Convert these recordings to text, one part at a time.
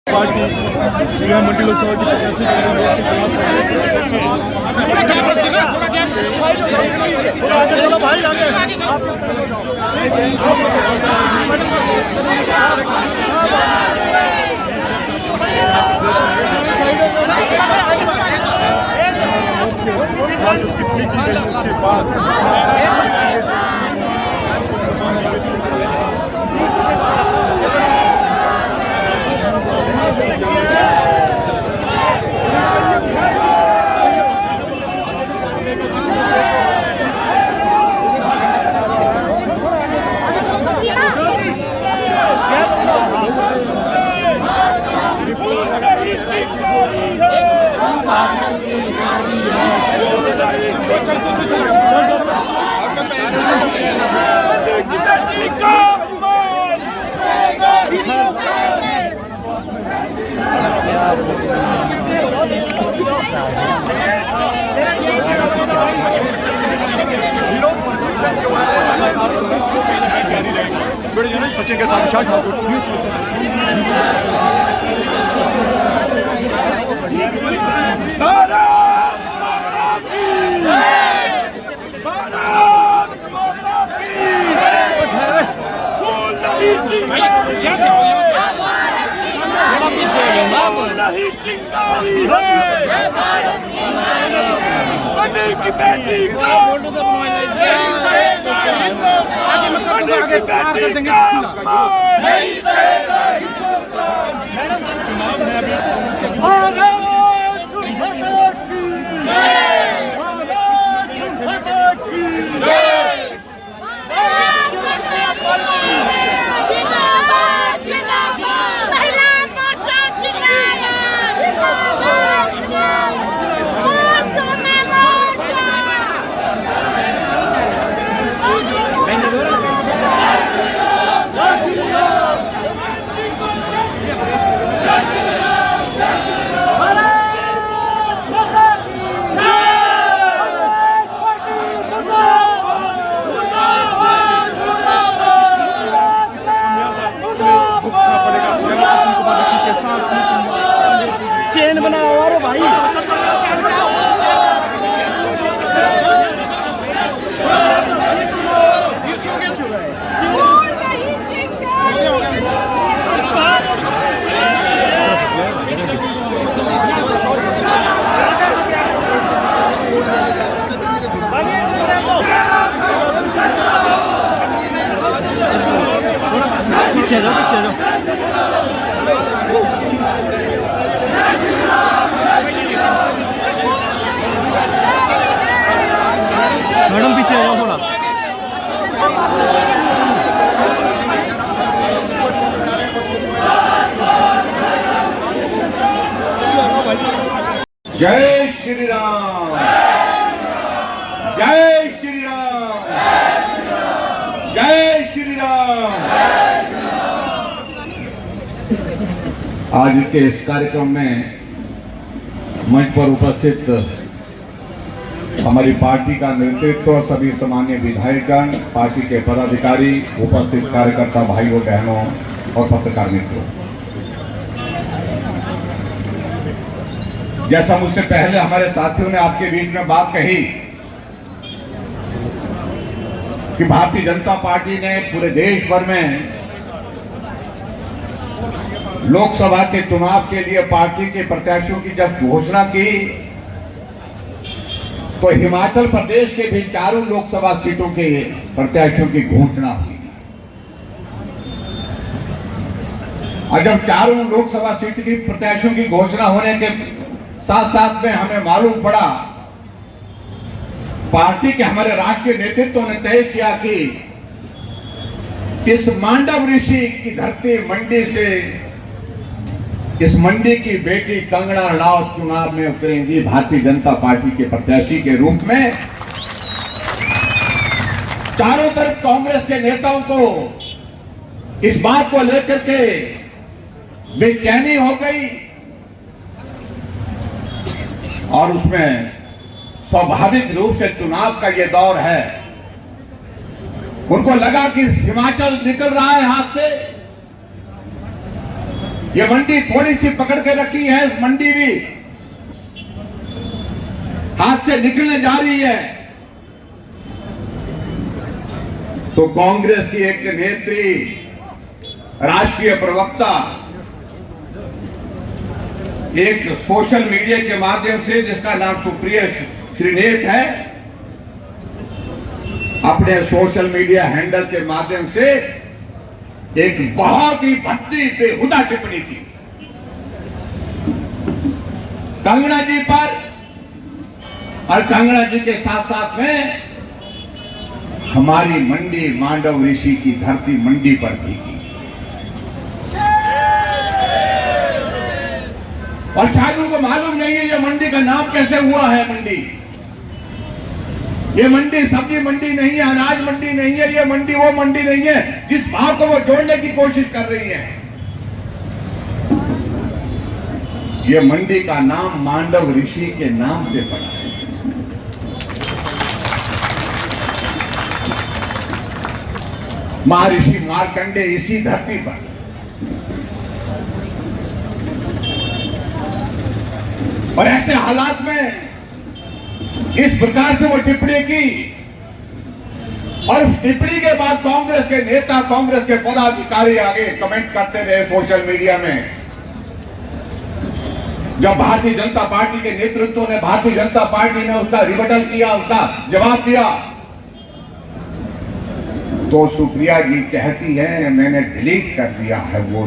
Party जिला मंडी लोकसभा की पिछली की गई उसके बाद सचिन के साथ शॉट चेन बनाओ और भाई पीछे जाओ मैडम पीछे जाओ थोड़ा। जय श्री राम, जय श्री राम, जय श्री राम। आज के इस कार्यक्रम में मंच पर उपस्थित हमारी पार्टी का नेतृत्व, सभी सामान्य विधायकगण, पार्टी के पदाधिकारी, उपस्थित कार्यकर्ता भाइयों बहनों और पत्रकार मित्रों, जैसा मुझसे पहले हमारे साथियों ने आपके बीच में बात कही कि भारतीय जनता पार्टी ने पूरे देश भर में लोकसभा के चुनाव के लिए पार्टी के प्रत्याशियों की जब घोषणा की तो हिमाचल प्रदेश के भी 4 लोकसभा सीटों के प्रत्याशियों की घोषणा हुई। और जब 4 लोकसभा सीट की प्रत्याशियों की घोषणा होने के साथ साथ में हमें मालूम पड़ा, पार्टी के हमारे राष्ट्रीय नेतृत्व ने तय किया कि इस मांडव ऋषि की धरती मंडी से इस मंडी की बेटी कंगना रणावत चुनाव में उतरेंगी भारतीय जनता पार्टी के प्रत्याशी के रूप में। चारों तरफ कांग्रेस के नेताओं को इस बात को लेकर के बेचैनी हो गई और उसमें स्वाभाविक रूप से चुनाव का ये दौर है, उनको लगा कि हिमाचल निकल रहा है हाथ से, ये मंडी थोड़ी सी पकड़ के रखी है, इस मंडी भी हाथ से निकलने जा रही है। तो कांग्रेस की एक नेत्री, राष्ट्रीय प्रवक्ता, एक सोशल मीडिया के माध्यम से, जिसका नाम सुप्रिया श्रीनेत है, अपने सोशल मीडिया हैंडल के माध्यम से एक बहुत ही भद्दी बेहुदा टिप्पणी की कंगना जी पर, और कंगना जी के साथ साथ में हमारी मंडी मांडव ऋषि की धरती मंडी पर भी की। और शायद उनको मालूम नहीं है ये मंडी का नाम कैसे हुआ है। मंडी, ये मंडी सब्जी मंडी नहीं है, अनाज मंडी नहीं है, ये मंडी वो मंडी नहीं है जिस भाव को वो जोड़ने की कोशिश कर रही है। ये मंडी का नाम मांडव ऋषि के नाम से पड़ा है। महर्षि मार्कंडे इसी धरती पर, और ऐसे हालात में इस प्रकार से वो टिप्पणी की, और उस टिप्पणी के बाद कांग्रेस के नेता, कांग्रेस के पदाधिकारी आगे कमेंट करते रहे सोशल मीडिया में। जब भारतीय जनता पार्टी के नेतृत्व ने, भारतीय जनता पार्टी ने उसका रिबटल किया, उसका जवाब दिया, तो सुप्रिया जी कहती है मैंने डिलीट कर दिया है वो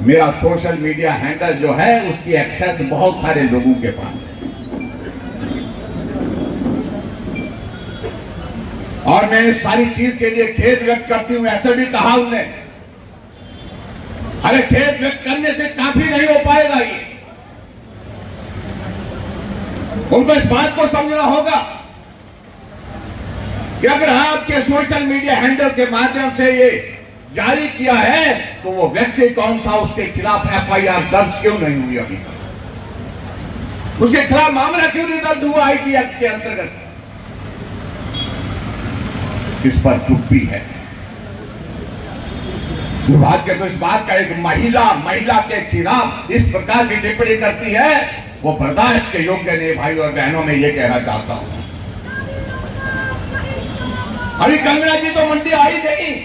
मेरा सोशल मीडिया हैंडल जो है, उसकी एक्सेस बहुत सारे लोगों के पास है। और मैं इस सारी चीज के लिए खेद व्यक्त करती हूं। ऐसे भी कहा उन्होंने, अरे खेद व्यक्त करने से काफी नहीं हो पाएगा, ये उनको इस बात को समझना होगा कि अगर आपके सोशल मीडिया हैंडल के माध्यम से ये जारी किया है तो वो व्यक्ति कौन था, उसके खिलाफ एफआईआर दर्ज क्यों नहीं हुई अभी तक, उसके खिलाफ मामला क्यों नहीं दर्ज हुआ आईटी एक्ट के अंतर्गत। इस पर चुप्पी है। दुर्भाग्य तो इस बात का, एक महिला के खिलाफ इस प्रकार की टिप्पणी करती है, वो बर्दाश्त के योग्य नहीं। भाई और बहनों, में ये कहना चाहता हूं, अभी कंगना जी तो मंडी आई नहीं,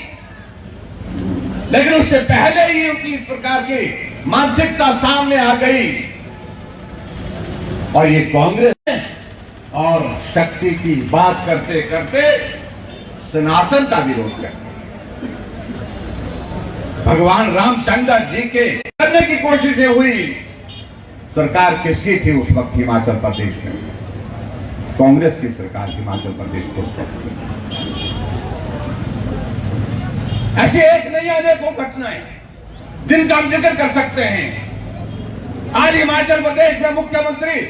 लेकिन उससे पहले ही उनकी इस प्रकार की मानसिकता सामने आ गई। और ये कांग्रेस और शक्ति की बात करते करते सनातन का विरोध करते, भगवान रामचंद्र जी के करने की कोशिशें हुई। सरकार किसकी थी उस वक्त हिमाचल प्रदेश में? कांग्रेस की सरकार हिमाचल प्रदेश को। ऐसी एक नहीं, अनेकों घटनाएं जिनका हम जिक्र कर सकते हैं। आज हिमाचल प्रदेश में मुख्यमंत्री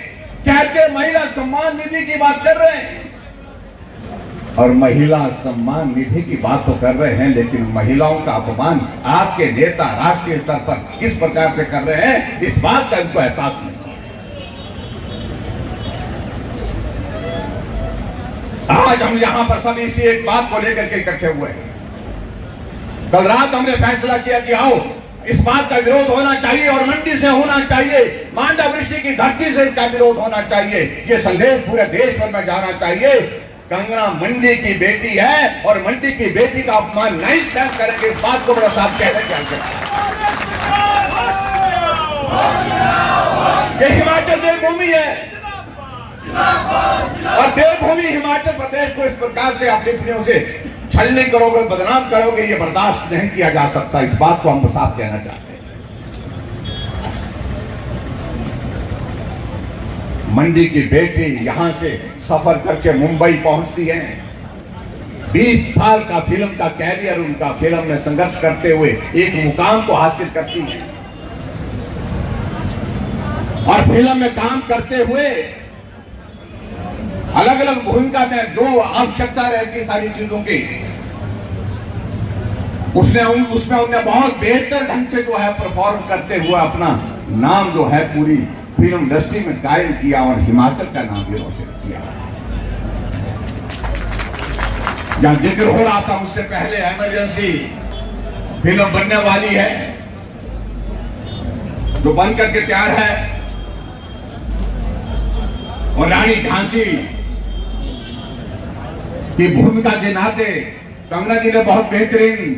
कहते महिला सम्मान निधि की बात कर रहे हैं, और महिला सम्मान निधि की बात तो कर रहे हैं, लेकिन महिलाओं का अपमान आपके नेता राष्ट्रीय स्तर पर किस प्रकार से कर रहे हैं, इस बात का इनको एहसास नहीं। आज हम यहां पर सब इसी एक बात को लेकर के इकट्ठे हुए हैं। कल रात हमने फैसला किया कि आओ, इस बात का विरोध होना चाहिए और मंडी से होना चाहिए, मांडव ऋषि की धरती से इसका विरोध होना चाहिए। ये संदेश पूरे देश भर में जाना चाहिए। कंगना मंडी की बेटी है और मंडी की बेटी का अपमान नहीं सहन करेंगे, इस बात को बड़ा साफ कहने की आवश्यकता है। ये हिमाचल देवभूमि है, और देवभूमि हिमाचल प्रदेश को इस प्रकार से आप टिप्पणियों से छलनी करोगे, बदनाम करोगे, ये बर्दाश्त नहीं किया जा सकता। इस बात को हम साफ कहना चाहते हैं। मंडी की बेटी यहां से सफर करके मुंबई पहुंचती है, 20 साल का फिल्म का कैरियर उनका, फिल्म में संघर्ष करते हुए एक मुकाम को हासिल करती है, और फिल्म में काम करते हुए अलग अलग भूमिका में जो आवश्यकता रहती सारी चीजों की, उसमें उन्हें बहुत बेहतर ढंग से जो है परफॉर्म करते हुए अपना नाम जो है पूरी फिल्म इंडस्ट्री में कायम किया और हिमाचल का नाम भी रोशन किया। जहां जिक्र हो रहा था उससे पहले इमरजेंसी फिल्म बनने वाली है, जो बन करके तैयार है। और रानी झांसी की भूमिका के नाते कंगना जी ने बहुत बेहतरीन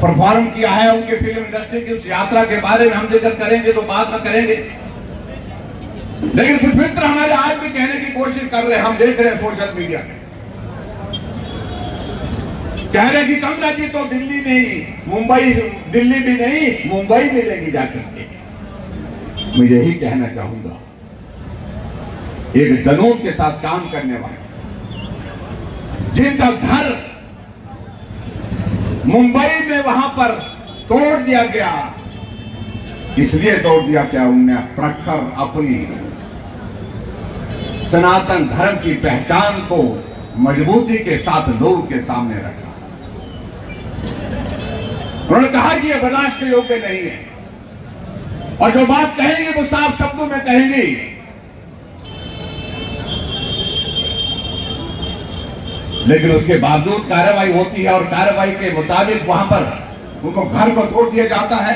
परफॉर्म किया है। उनके फिल्म इंडस्ट्री की उस यात्रा के बारे में हम जिक्र करेंगे तो बाद में करेंगे, लेकिन कुछ मित्र हमारे आज भी कहने की कोशिश कर रहे हैं, हम देख रहे हैं सोशल मीडिया में, कह रहे कि कंगना जी तो दिल्ली नहीं मुंबई, दिल्ली भी नहीं मुंबई में लेगी जाकर के। मैं यही कहना चाहूंगा, एक जनून के साथ काम करने वाले जिनका घर मुंबई में वहां पर तोड़ दिया गया, इसलिए तोड़ दिया क्या, उनने प्रखर अपनी सनातन धर्म की पहचान को मजबूती के साथ लोगों के सामने रखा। उन्होंने कहा कि यह बर्दाश्त के योग्य नहीं है, और जो बात कहेंगे वो साफ शब्दों में कहेंगे। लेकिन उसके बावजूद कार्रवाई होती है और कार्रवाई के मुताबिक वहां पर उनको घर को तोड़ दिया जाता है।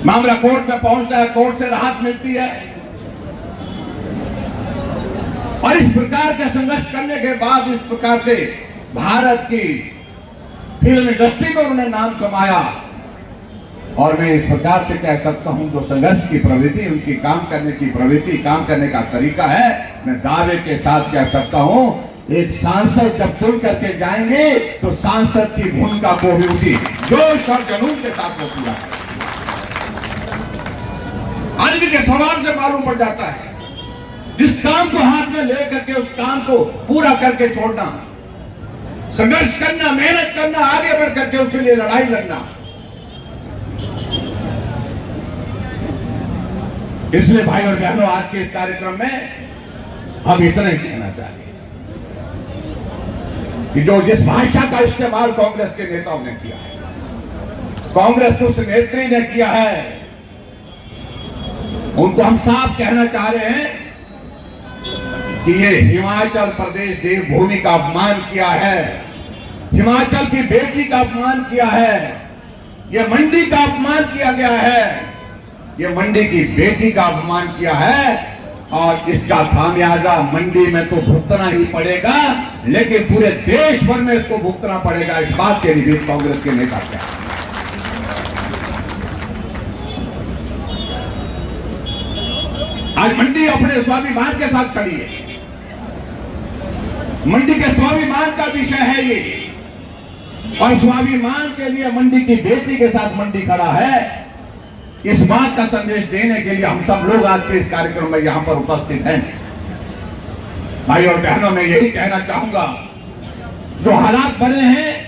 मामला कोर्ट में पहुंचता है, कोर्ट से राहत मिलती है, और इस प्रकार का संघर्ष करने के बाद इस प्रकार से भारत की फिल्म इंडस्ट्री में उन्होंने नाम कमाया। और मैं इस प्रकार से कह सकता हूं, जो संघर्ष की प्रवृत्ति, उनकी काम करने की प्रवृत्ति, काम करने का तरीका है, मैं दावे के साथ कह सकता हूं, एक सांसद जब चुन करके जाएंगे तो सांसद की भूमिका को भी उसी जोश और जुनून के साथ वो पूरा है। आज के सवाल से मालूम पड़ जाता है, जिस काम को हाथ में लेकर के उस काम को पूरा करके छोड़ना, संघर्ष करना, मेहनत करना, आगे बढ़ करके उसके लिए लड़ाई लड़ना। इसलिए भाई और बहनों, आज के इस कार्यक्रम में हम इतना ही कहना चाहेंगे कि जो जिस भाषा का इस्तेमाल कांग्रेस के नेताओं ने किया है, कांग्रेस के उस नेत्री ने किया है, उनको हम साफ कहना चाह रहे हैं कि ये हिमाचल प्रदेश देवभूमि का अपमान किया है, हिमाचल की बेटी का अपमान किया है, ये मंडी का अपमान किया गया है, ये मंडी की बेटी का अपमान किया है, और इसका खामियाजा मंडी में तो भुगतना ही पड़ेगा, लेकिन पूरे देश भर में इसको भुगतना पड़ेगा। इस बात के लिए कांग्रेस के नेता क्या आज मंडी अपने स्वाभिमान के साथ खड़ी है। मंडी के स्वाभिमान का विषय है ये, और स्वाभिमान के लिए मंडी की बेटी के साथ मंडी खड़ा है। इस बात का संदेश देने के लिए हम सब लोग आज के इस कार्यक्रम में यहां पर उपस्थित हैं। भाई और बहनों, मैं यही कहना चाहूंगा, जो हालात बने हैं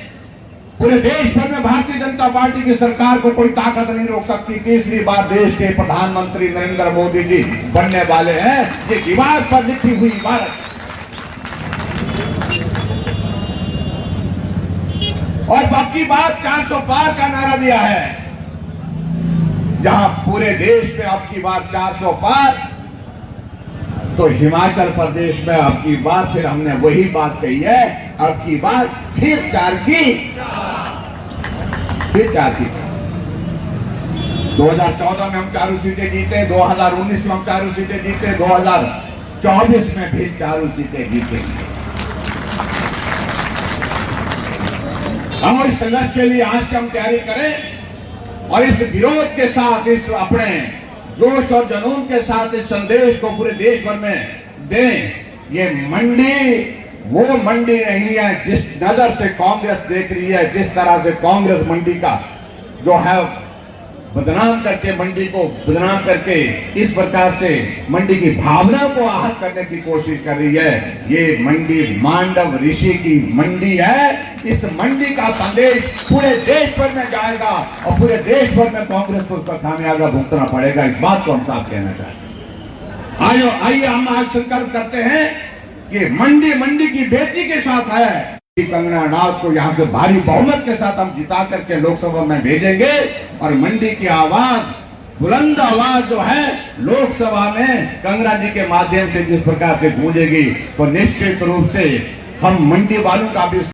पूरे देश भर में, भारतीय जनता पार्टी की सरकार को कोई ताकत नहीं रोक सकती। तीसरी बार देश के प्रधानमंत्री नरेंद्र मोदी जी बनने वाले हैं। ये दीवार पर लिखी हुई इबारत, और बाकी बात 400 पार का नारा दिया है, जहां पूरे देश में अब की बार 400 पार, तो हिमाचल प्रदेश में अब की बार फिर हमने वही बात कही है, अब की बार फिर 4 की 2014 में हम 4 सीटें जीते, 2019 में हम 4 सीटें जीते, 2024 में फिर 4 सीटें जीतेंगे। हम इस संघर्ष के लिए आज से हम तैयारी करें, और इस विरोध के साथ, इस अपने जोश और जुनून के साथ इस संदेश को पूरे देश भर में दें। ये मंडी वो मंडी नहीं है जिस नजर से कांग्रेस देख रही है, जिस तरह से कांग्रेस मंडी का जो है बदनाम करके, मंडी को बदनाम करके, इस प्रकार से मंडी की भावना को आहत करने की कोशिश कर रही है। ये मंडी मांडव ऋषि की मंडी है। इस मंडी का संदेश पूरे देश भर में जाएगा, और पूरे देश भर में कांग्रेस को उसका खामियाजा भुगतना पड़ेगा। इस बात को हम साफ कहना चाहते हैं। आइए हम आज संकल्प करते हैं कि मंडी की बेटी के साथ है। कंगना राणावत को यहां से भारी बहुमत के साथ हम जिता करके लोकसभा में भेजेंगे, और मंडी की आवाज, बुलंद आवाज जो है लोकसभा में कंगना जी के माध्यम से जिस प्रकार से गूंजेगी, तो निश्चित रूप से हम मंडी वालों का भी